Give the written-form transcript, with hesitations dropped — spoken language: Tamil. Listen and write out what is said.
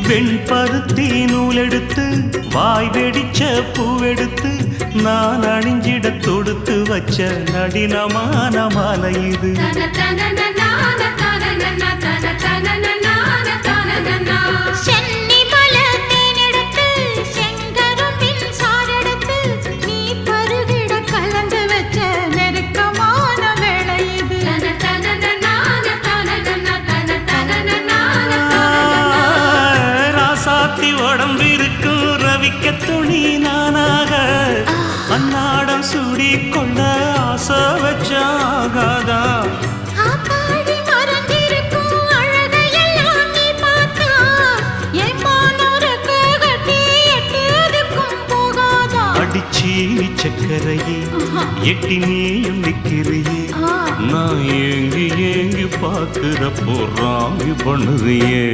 வெண்பருத்தி நூலெடுத்து வாய் வெடிச்ச பூவெடுத்து நான் அணிஞ்சிட தொடுத்து வச்ச நடினமான மாலை இது. உடம்பிருக்கும் ரவிக்க துணி நானாக அன்னாடம் சூடி கொள்ள ஆசை வச்சாகாதா. அடிச்சி சக்கரையே எட்டி நீயும் நிக்கிறியே நான் ஏங்கி ஏங்கி பார்க்கிறப்போ ராங்கி பண்ணுறியே.